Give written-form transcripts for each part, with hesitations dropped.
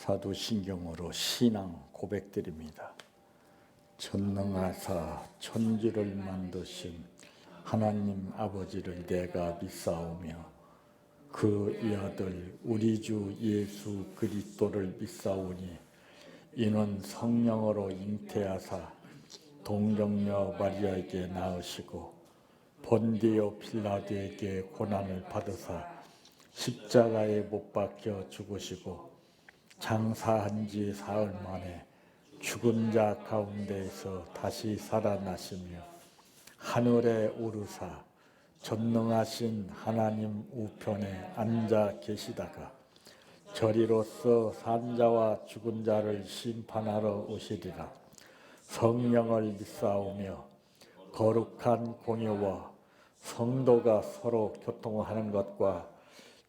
사도신경으로 신앙 고백드립니다. 전능하사 천지를 만드신 하나님 아버지를 내가 믿사오며 그 위아들 우리 주 예수 그리스도를 믿사오니 이는 성령으로 잉태하사 동정녀 마리아에게 낳으시고 본디오 필라도에게 고난을 받으사 십자가에 못 박혀 죽으시고 장사한 지 사흘 만에 죽은 자 가운데에서 다시 살아나시며 하늘에 오르사 전능하신 하나님 우편에 앉아 계시다가 저리로서 산자와 죽은 자를 심판하러 오시리라. 성령을 믿사오며 거룩한 공예와 성도가 서로 교통하는 것과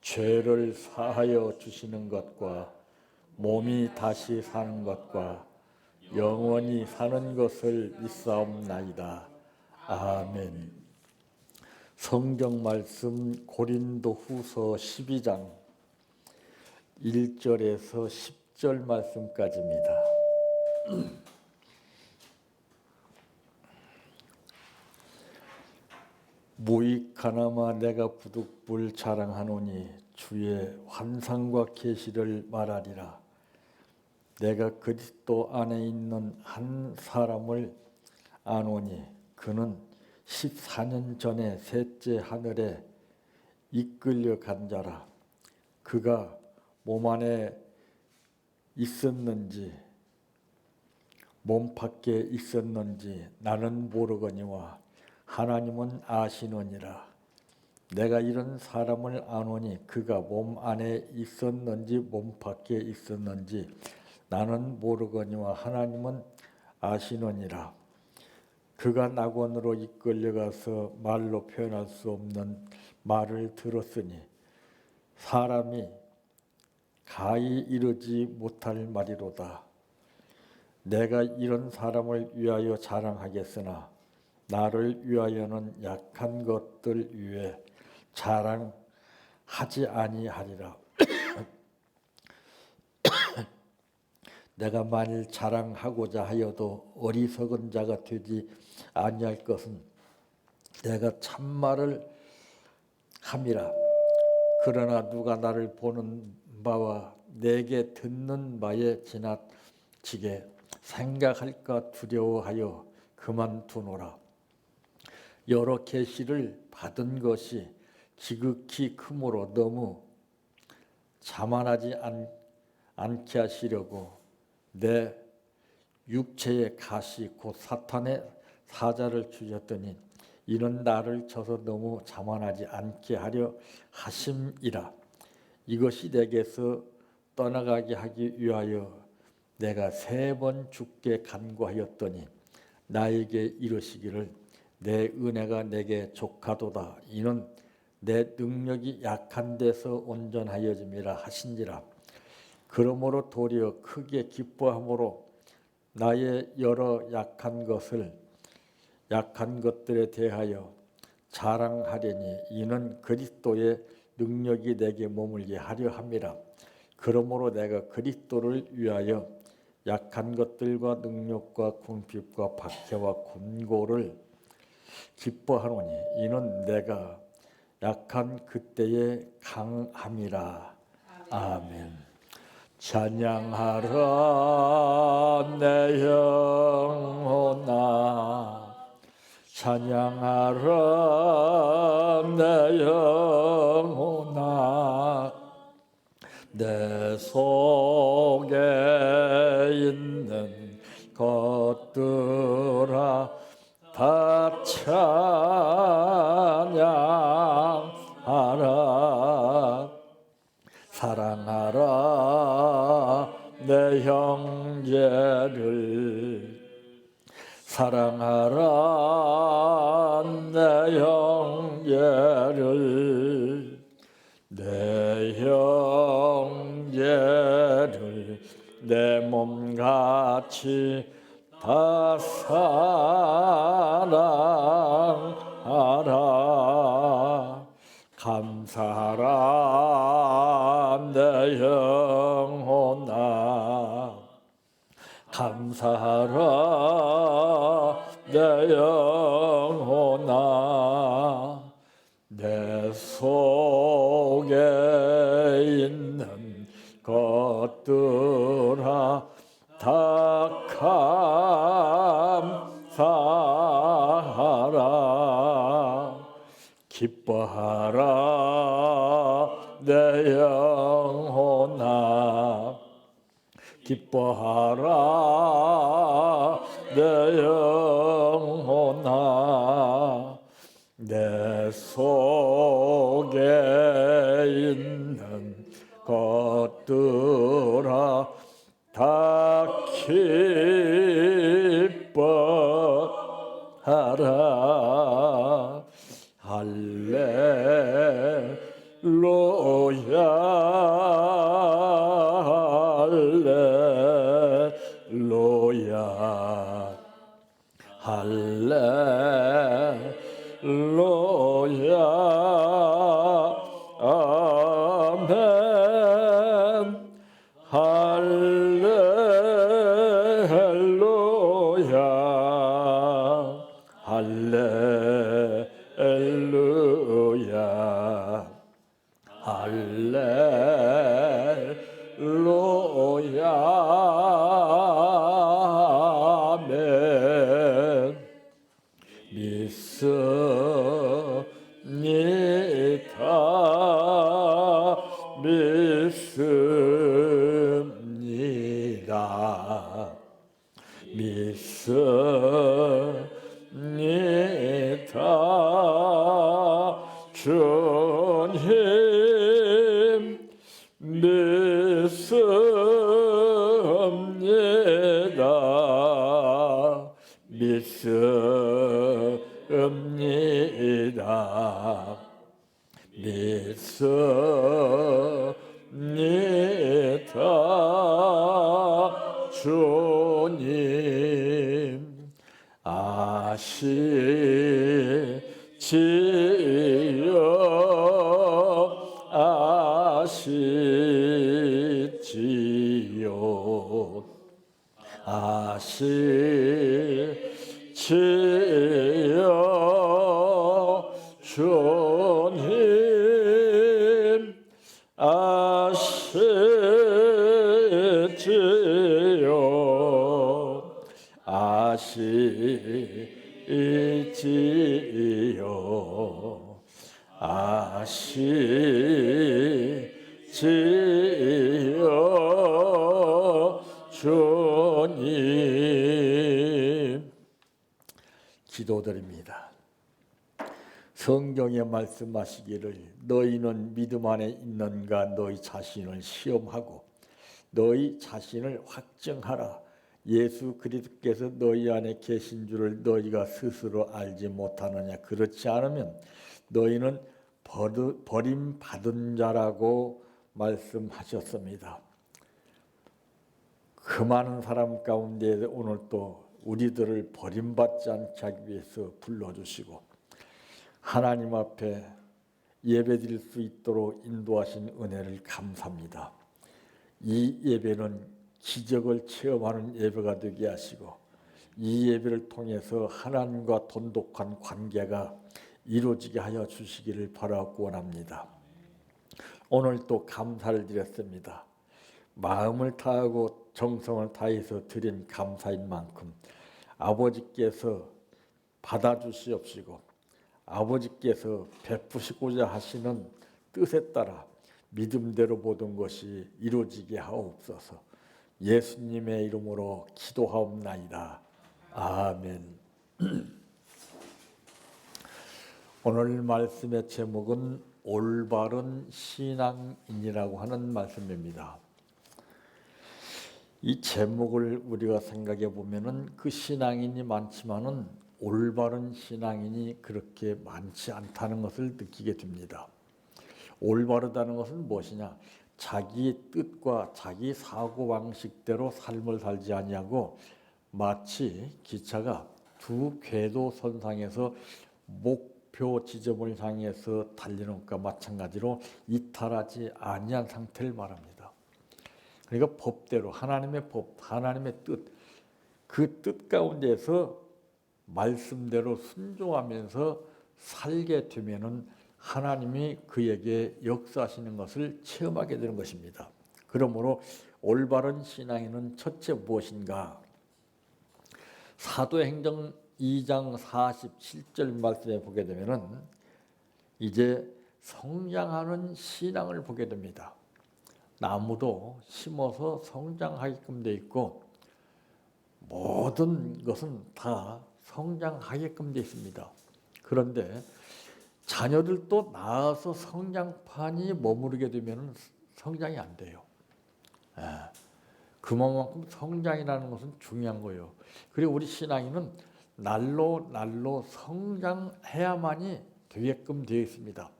죄를 사하여 주시는 것과 몸이 다시 사는 것과 영원히 사는 것을 믿사옵나이다. 아멘. 성경 말씀 고린도후서 12장 1절에서 10절 말씀까지입니다. 무익하나마 내가 부득불 자랑하노니 주의 환상과 계시를 말하리라. 내가 그리스도 안에 있는 한 사람을 아노니 그는 14년 전에 셋째 하늘에 이끌려 간 자라. 그가 몸 안에 있었는지 몸 밖에 있었는지 나는 모르거니와 하나님은 아시느니라. 내가 이런 사람을 아노니 그가 몸 안에 있었는지 몸 밖에 있었는지 나는 모르거니와 하나님은 아시느니라. 그가 낙원으로 이끌려가서 말로 표현할 수 없는 말을 들었으니 사람이 가히 이르지 못할 말이로다. 내가 이런 사람을 위하여 자랑하겠으나 나를 위하여는 약한 것들 위에 자랑하지 아니하리라. 내가 만일 자랑하고자 하여도 어리석은 자가 되지 아니할 것은 내가 참말을 함이라. 그러나 누가 나를 보는 바와 내게 듣는 바에 지나치게 생각할까 두려워하여 그만두노라. 여러 계시를 받은 것이 지극히 크므로 너무 자만하지 않게 하시려고 내 육체의 가시 곧 사탄의 사자를 주셨더니 이는 나를 쳐서 너무 자만하지 않게 하려 하심이라. 이것이 내게서 떠나가게 하기 위하여 내가 3번 죽게 간구하였더니 나에게 이르시기를 내 은혜가 내게 족하도다. 이는 내 능력이 약한 데서 온전하여짐이라 하신지라. 그러므로 도리어 크게 기뻐함으로 나의 여러 약한 것들에 대하여 자랑하려니 이는 그리스도의 능력이 내게 머물게 하려 함이라. 그러므로 내가 그리스도를 위하여 약한 것들과 능력과 궁핍과 박해와 곤고를 기뻐하노니 이는 내가 약한 그때의 강함이라. 아멘. 찬양하라 내 영혼아, 찬양하라 내 영혼아, 내 속에 있는 것들아 다 찬양하라. 사랑하라 내 형제를, 사랑하라 내 형제를, 내 형제를 내 몸같이 다 사랑하라. 감사하라 내 영혼아, 감사하라 내 영혼아 내 속에 있는 것들아 다 감사하라 기뻐하라 내 영혼아 기뻐하라 내 영혼아 내 속에 있는 것들아 다 기뻐하라 할렐루야 할렐루야 아멘 할렐루야 할렐루야 할렐루야 아멘 믿습니다 믿습니다 주님 믿습니다 믿습니다 믿습니다 주님 아시지요 주님 아시지요 아시지요 아시지요 주님 기도드립니다. 성경에 말씀하시기를 너희는 믿음 안에 있는가 너희 자신을 시험하고 너희 자신을 확증하라. 예수 그리스도께서 너희 안에 계신 줄을 너희가 스스로 알지 못하느냐. 그렇지 않으면 너희는 버림받은 자라고 말씀하셨습니다. 그 많은 사람 가운데 오늘 또 우리들을 버림받지 않게 하기 위해서 불러주시고 하나님 앞에 예배드릴 수 있도록 인도하신 은혜를 감사합니다. 이 예배는 기적을 체험하는 예배가 되게 하시고 이 예배를 통해서 하나님과 돈독한 관계가 이루어지게 하여 주시기를 바라고 원합니다. 오늘 또 감사를 드렸습니다. 마음을 다하고 정성을 다해서 드린 감사인 만큼 아버지께서 받아주시옵시고 아버지께서 베푸시고자 하시는 뜻에 따라 믿음대로 모든 것이 이루어지게 하옵소서. 예수님의 이름으로 기도하옵나이다. 아멘. 오늘 말씀의 제목은 올바른 신앙인이라고 하는 말씀입니다. 이 제목을 우리가 생각해 보면은 그 신앙인이 많지만은 올바른 신앙인이 그렇게 많지 않다는 것을 느끼게 됩니다. 올바르다는 것은 무엇이냐? 자기 뜻과 자기 사고 방식대로 삶을 살지 아니하고 마치 기차가 두 궤도 선상에서 목표 지점을 향해서 달리는 것과 마찬가지로 이탈하지 아니한 상태를 말합니다. 그러니까 법대로 하나님의 법, 하나님의 뜻, 그 뜻 가운데서 말씀대로 순종하면서 살게 되면은 하나님이 그에게 역사하시는 것을 체험하게 되는 것입니다. 그러므로 올바른 신앙에는 첫째 무엇인가? 사도행전 2장 47절 말씀에 보게 되면은 이제 성장하는 신앙을 보게 됩니다. 나무도 심어서 성장하게끔 돼 있고 모든 것은 다 성장하게끔 돼 있습니다. 그런데 자녀들도 낳아서 성장판이 머무르게 되면 성장이 안 돼요. 그만큼 성장이라는 것은 중요한 거예요. 그리고 우리 신앙인은 날로 날로 성장해야만이 되게끔 되어 있습니다.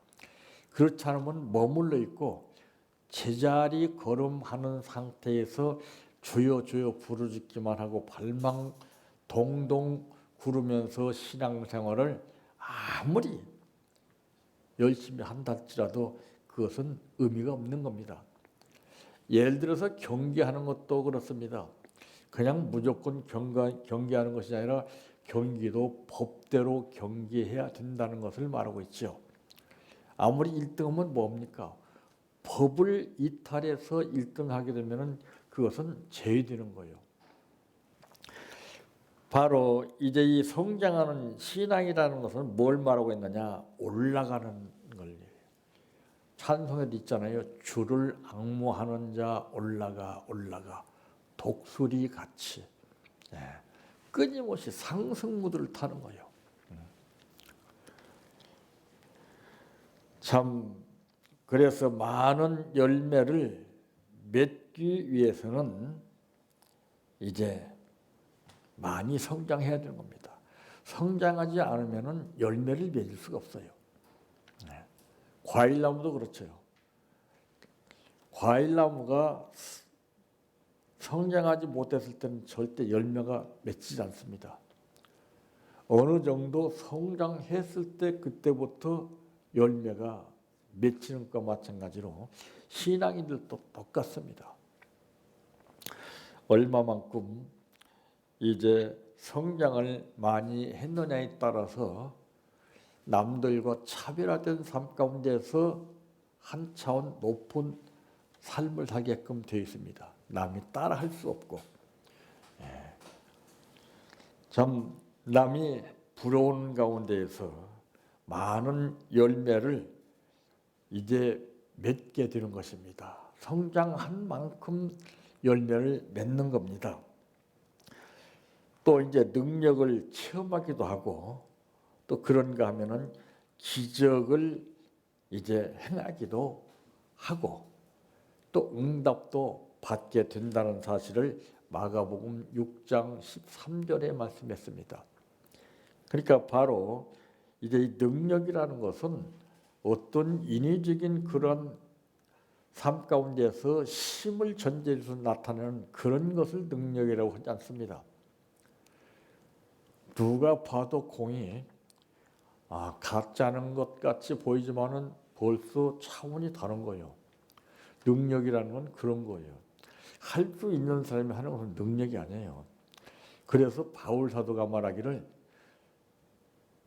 그렇지 않으면 머물러 있고 제자리 걸음하는 상태에서 주여 주여 부르짖기만 하고 발망 동동 구르면서 신앙생활을 아무리 열심히 한달지라도 그것은 의미가 없는 겁니다. 예를 들어서 경기하는 것도 그렇습니다. 그냥 무조건 경기하는 것이 아니라 경기도 법대로 경기해야 된다는 것을 말하고 있죠. 아무리 1등하면 뭡니까? 법을 이탈해서 1등하게 되면 그것은 죄되는 거예요. 바로 이제 이 성장하는 신앙이라는 것은 뭘 말하고 있느냐? 올라가는 걸. 찬송에도 있잖아요. 주를 앙모하는 자 올라가 독수리 같이 끊임없이 상승무들을 타는 거예요. 참 그래서 많은 열매를 맺기 위해서는 이제 많이 성장해야 되는 겁니다. 성장하지 않으면 열매를 맺을 수가 없어요. 과일나무도 그렇죠. 과일나무가 성장하지 못했을 때는 절대 열매가 맺히지 않습니다. 어느 정도 성장했을 때 그때부터 열매가 맺히는 것과 마찬가지로 신앙인들도 똑같습니다. 얼마만큼 이제 성장을 많이 했느냐에 따라서 남들과 차별화된 삶 가운데서 한 차원 높은 삶을 살게끔 되어 있습니다. 남이 따라할 수 없고 참 남이 부러운 가운데에서 많은 열매를 이제 맺게 되는 것입니다. 성장한 만큼 열매를 맺는 겁니다. 또 이제 능력을 체험하기도 하고 또 그런가 하면은 기적을 이제 행하기도 하고 또 응답도 받게 된다는 사실을 마가복음 6장 13절에 말씀했습니다. 그러니까 바로 이제 이 능력이라는 것은 어떤 인위적인 그런 삶 가운데서 힘을 전제해서 나타내는 그런 것을 능력이라고 하지 않습니다. 누가 봐도 공이 가짜는 것 같이 보이지만은 벌써 차원이 다른 거예요. 능력이라는 건 그런 거예요. 할 수 있는 사람이 하는 것은 능력이 아니에요. 그래서 바울 사도가 말하기를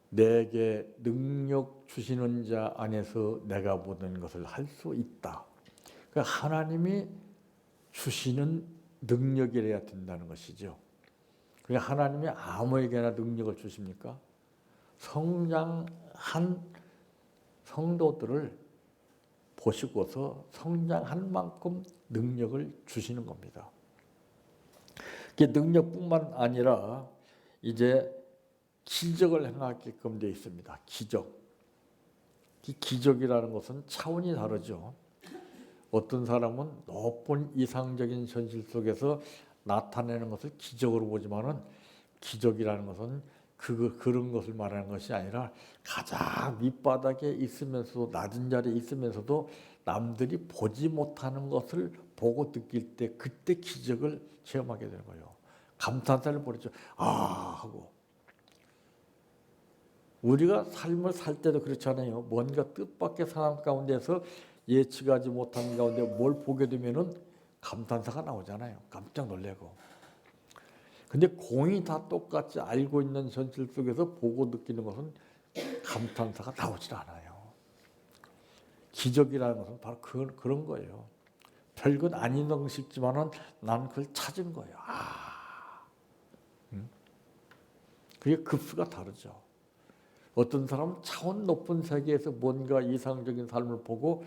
내게 능력 주시는 자 안에서 내가 모든 것을 할 수 있다. 그러니까 하나님이 주시는 능력이라야 된다는 것이죠. 그러니까 하나님이 아무에게나 능력을 주십니까? 성장한 성도들을 보시고서 성장한 만큼 능력을 주시는 겁니다. 그 능력뿐만 아니라 이제 기적을 행하게끔 되어 있습니다. 기적. 이 기적이라는 것은 차원이 다르죠. 어떤 사람은 높은 이상적인 현실 속에서 나타내는 것을 기적으로 보지만은 기적이라는 것은 그런 것을 말하는 것이 아니라 가장 밑바닥에 있으면서도 낮은 자리에 있으면서도 남들이 보지 못하는 것을 보고 느낄 때 그때 기적을 체험하게 되는 거예요. 감탄사를 벌이죠. 하고 우리가 삶을 살 때도 그렇잖아요. 뭔가 뜻밖의 상황 가운데서 예측하지 못한 가운데 뭘 보게 되면은 감탄사가 나오잖아요. 깜짝 놀래고. 근데 공이 다 똑같이 알고 있는 현실 속에서 보고 느끼는 것은 감탄사가 나오질 않아요. 기적이라는 것은 바로 그런 거예요. 별것 아닌 것 싶지만은 난 그걸 찾은 거예요. 그게 급수가 다르죠. 어떤 사람은 차원 높은 세계에서 뭔가 이상적인 삶을 보고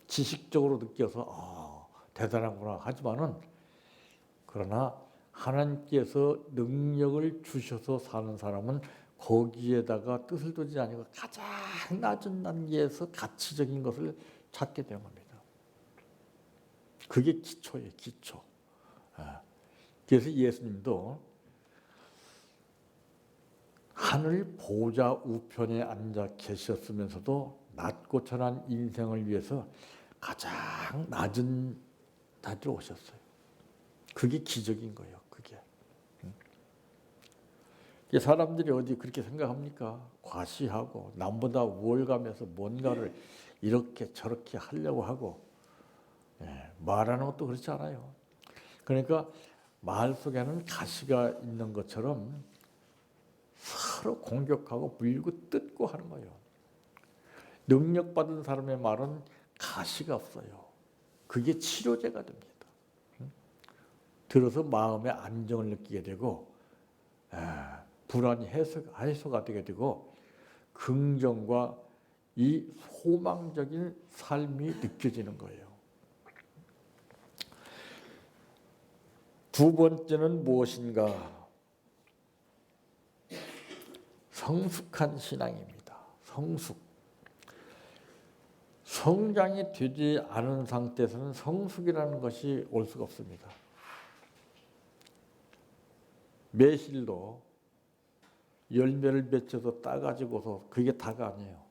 지식적으로 느껴서 대단하구나 하지만은, 그러나 하나님께서 능력을 주셔서 사는 사람은 거기에다가 뜻을 두지 아니고 가장 낮은 단계에서 가치적인 것을 찾게 되는 겁니다. 그게 기초예요, 기초. 그래서 예수님도 하늘 보좌 우편에 앉아 계셨으면서도 낮고 천한 인생을 위해서 가장 낮은 자리로 오셨어요. 그게 기적인 거예요. 그게. 사람들이 어디 그렇게 생각합니까? 과시하고 남보다 우월감에서 뭔가를 이렇게 저렇게 하려고 하고, 말하는 것도 그렇지 않아요. 그러니까 말 속에는 가시가 있는 것처럼 서로 공격하고 물고 뜯고 하는 거예요. 능력받은 사람의 말은 가시가 없어요. 그게 치료제가 됩니다. 들어서 마음의 안정을 느끼게 되고, 불안이 해소가 되게 되고, 긍정과 이 소망적인 삶이 느껴지는 거예요. 두 번째는 무엇인가? 성숙한 신앙입니다. 성숙. 성장이 되지 않은 상태에서는 성숙이라는 것이 올 수가 없습니다. 매실도 열매를 맺혀서 따가지고서 그게 다가 아니에요.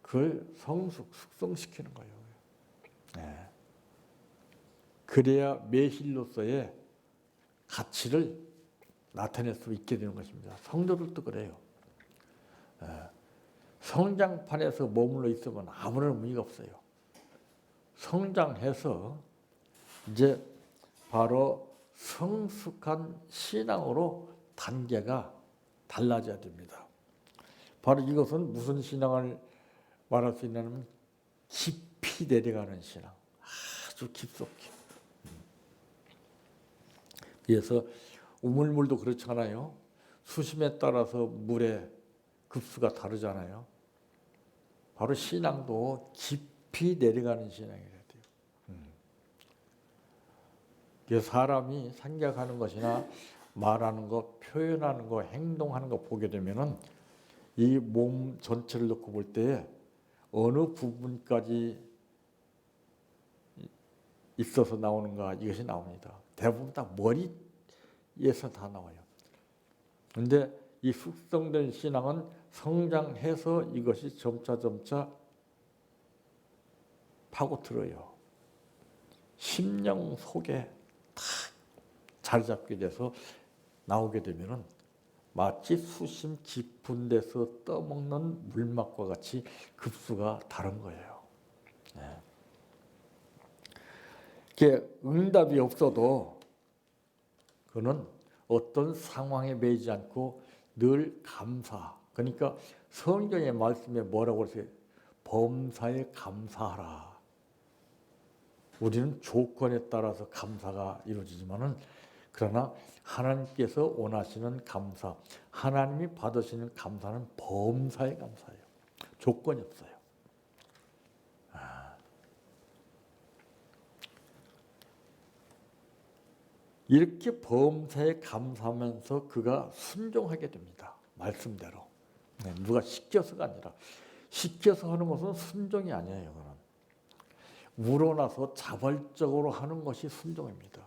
그걸 숙성시키는 거예요. 그래야 매실로서의 가치를 나타낼 수 있게 되는 것입니다. 성도들도 그래요. 성장판에서 머물러 있으면 아무런 의미가 없어요. 성장해서 이제 바로 성숙한 신앙으로 단계가 달라져야 됩니다. 바로 이것은 무슨 신앙을 말할 수 있냐면 깊이 내려가는 신앙. 아주 깊숙이. 그래서 우물물도 그렇잖아요. 수심에 따라서 물의 급수가 다르잖아요. 바로 신앙도 깊이 내려가는 신앙이래요. 그래서 사람이 생각하는 것이나 말하는 것, 표현하는 것, 행동하는 것 보게 되면은 이 몸 전체를 놓고 볼 때 어느 부분까지 있어서 나오는가, 이것이 나옵니다. 대부분 다 머리에서 다 나와요. 그런데 이 숙성된 신앙은 성장해서 이것이 점차 파고들어요. 심령 속에 탁 자리 잡게 돼서 나오게 되면은 마치 수심 깊은 데서 떠먹는 물맛과 같이 급수가 다른 거예요. 이게 응답이 없어도 그는 어떤 상황에 매이지 않고 늘 감사. 그러니까 성경의 말씀에 뭐라고 그러세요? 범사에 감사하라. 우리는 조건에 따라서 감사가 이루어지지만은, 그러나 하나님께서 원하시는 감사, 하나님이 받으시는 감사는 범사에 감사예요. 조건이 없어요. 이렇게 범사에 감사하면서 그가 순종하게 됩니다. 말씀대로. 누가 시켜서가 아니라, 시켜서 하는 것은 순종이 아니에요. 그건 우러나서 자발적으로 하는 것이 순종입니다.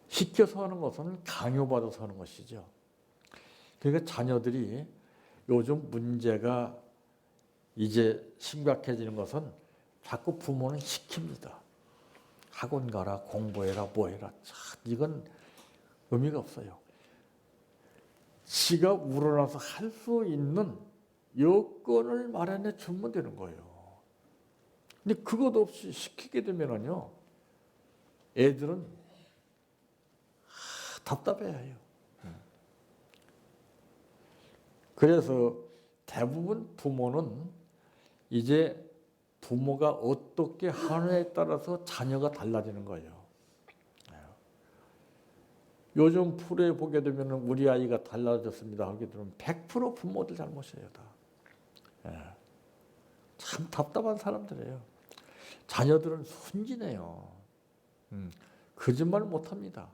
시켜서 하는 것은 강요받아서 하는 것이죠. 그러니까 자녀들이 요즘 문제가 이제 심각해지는 것은 자꾸 부모는 시킵니다. 학원 가라, 공부해라, 뭐해라. 이건 의미가 없어요. 지가 우러나서 할 수 있는 여건을 마련해 주면 되는 거예요. 근데 그것 없이 시키게 되면은요, 애들은 답답해요. 그래서 대부분 부모는 이제 부모가 어떻게 하느냐에 따라서 자녀가 달라지는 거예요. 요즘 프로에 보게 되면 우리 아이가 달라졌습니다 하게 되면 100% 부모들 잘못이에요. 다. 참 답답한 사람들이에요. 자녀들은 순진해요. 거짓말 못합니다.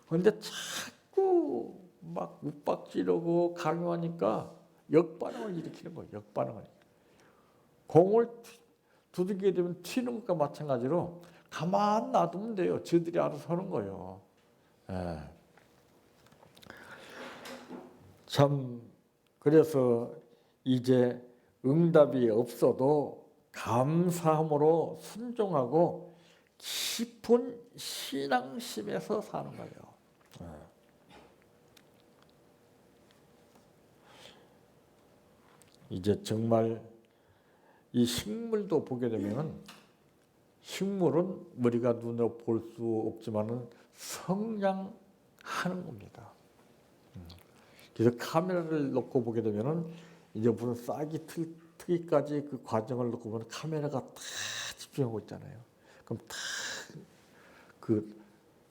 그런데 자꾸 막 윽박지르고 강요하니까 역반응을 일으키는 거예요. 역반응을. 공을 두들기게 되면 튀는 것과 마찬가지로 가만 놔두면 돼요. 저들이 알아서 하는 거예요. 참 그래서 이제 응답이 없어도 감사함으로 순종하고 깊은 신앙심에서 사는 거예요. 이제 정말 이 식물도 보게 되면 식물은 우리가 눈으로 볼 수 없지만은 성장하는 겁니다. 그래서 카메라를 놓고 보게 되면은 이제 무슨 싹이 트기까지 그 과정을 놓고 보면 카메라가 다 집중하고 있잖아요. 그럼 다 그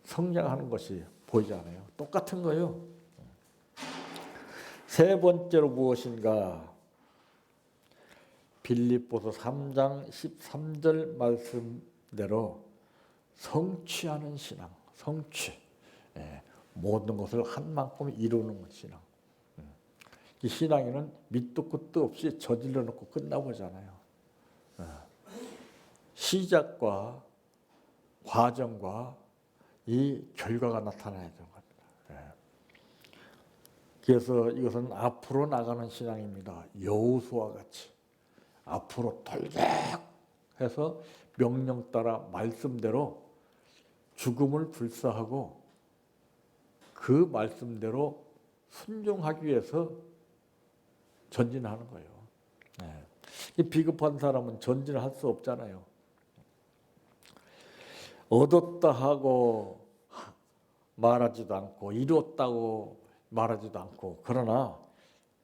성장하는 것이 보이잖아요. 똑같은 거예요. 세 번째로 무엇인가? 빌립보서 3장 13절 말씀대로 성취하는 신앙, 성취. 모든 것을 한 만큼 이루는 신앙. 이 신앙에는 밑도 끝도 없이 저질러 놓고 끝나보잖아요. 시작과 과정과 이 결과가 나타나야 되는 겁니다. 그래서 이것은 앞으로 나가는 신앙입니다. 여호수아와 같이 앞으로 돌격해서 명령 따라 말씀대로 죽음을 불사하고 그 말씀대로 순종하기 위해서 전진하는 거예요. 비겁한 사람은 전진을 할 수 없잖아요. 얻었다 하고 말하지도 않고 이뤘다고 말하지도 않고 그러나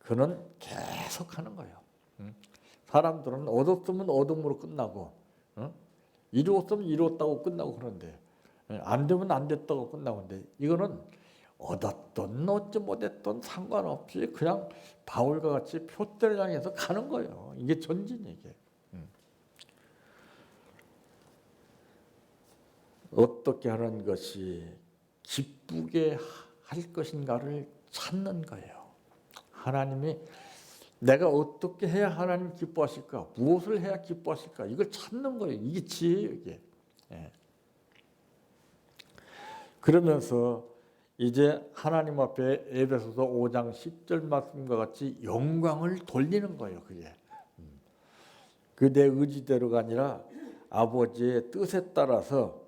그는 계속 하는 거예요. 사람들은 얻었으면 얻음으로 끝나고 이루었으면 이루었다고 끝나고 그러는데 안 되면 안 됐다고 끝나고 그러는데 이거는 얻었든 얻지 못했든 상관없이 그냥 바울과 같이 표대를 향해서 가는 거예요. 이게 전진이에요. 이게. 어떻게 하는 것이 기쁘게 할 것인가를 찾는 거예요. 하나님이 내가 어떻게 해야 하나님 기뻐하실까? 무엇을 해야 기뻐하실까? 이걸 찾는 거예요. 이게 지혜예요. 이게. 그러면서 이제 하나님 앞에 에베소서 5장 10절 말씀과 같이 영광을 돌리는 거예요. 그게. 그 내 의지대로가 아니라 아버지의 뜻에 따라서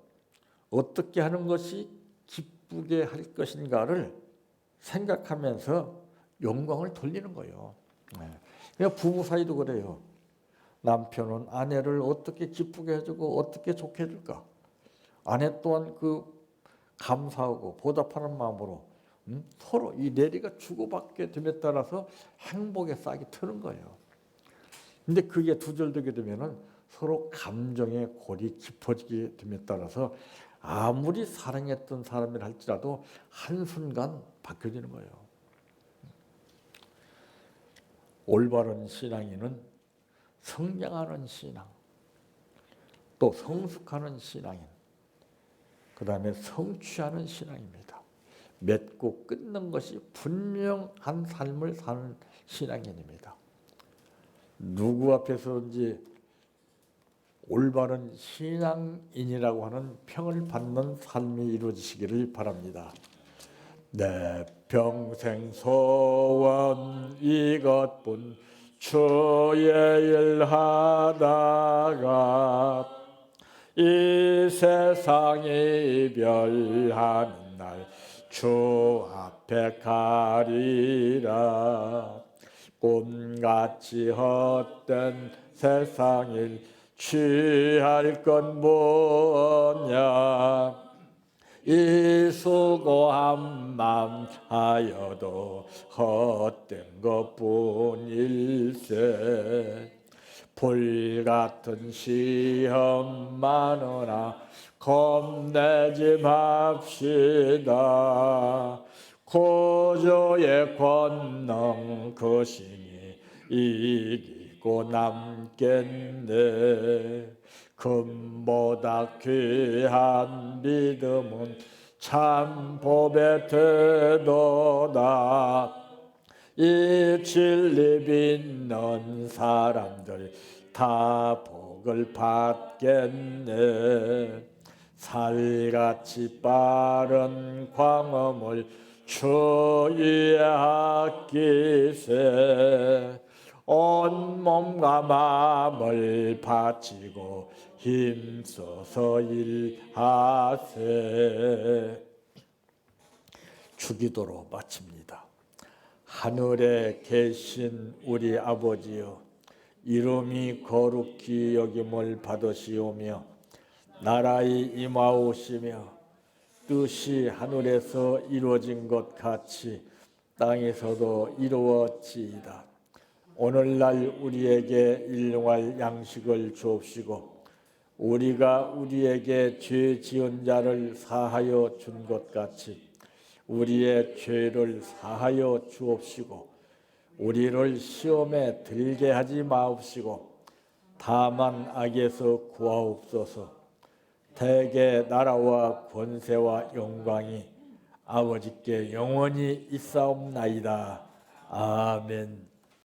어떻게 하는 것이 기쁘게 할 것인가를 생각하면서 영광을 돌리는 거예요. 그러니까 부부 사이도 그래요. 남편은 아내를 어떻게 기쁘게 해주고 어떻게 좋게 해줄까? 아내 또한 그 감사하고 보답하는 마음으로 서로 이 내리가 주고받게 됨에 따라서 행복의 싹이 트는 거예요. 근데 그게 두절되게 되면은 서로 감정의 골이 깊어지게 됨에 따라서 아무리 사랑했던 사람이라 할지라도 한순간 바뀌어지는 거예요. 올바른 신앙인은 성장하는 신앙, 또 성숙하는 신앙인, 그 다음에 성취하는 신앙입니다. 맺고 끊는 것이 분명한 삶을 사는 신앙인입니다. 누구 앞에서든지 올바른 신앙인이라고 하는 평을 받는 삶이 이루어지시기를 바랍니다. 내 평생 소원 이것뿐 주의 일 하다가 이 세상이 이별하는 날 주 앞에 가리라. 꿈같이 헛된 세상일 취할 건 뭐냐. 이 수고한 맘 하여도 헛된 것뿐일세. 불같은 시험 많으나 겁내지 맙시다. 구주의 권능 그 신이 이기고 남겠네. 금보다 귀한 믿음은 참 법의 태도다. 이 진리 믿는 사람들 다 복을 받겠네. 살같이 빠른 광음을 주위에 아끼세. 온몸과 마음을 바치고 힘써서 일하세. 주기도로 마칩니다. 하늘에 계신 우리 아버지여, 이름이 거룩히 여김을 받으시오며 나라의 임하오시며 뜻이 하늘에서 이루어진 것 같이 땅에서도 이루어지이다. 오늘날 우리에게 일용할 양식을 주옵시고 우리가 우리에게 죄 지은 자를 사하여 준 것 같이 우리의 죄를 사하여 주옵시고 우리를 시험에 들게 하지 마옵시고 다만 악에서 구하옵소서. 대개 나라와 권세와 영광이 아버지께 영원히 있사옵나이다. 아멘.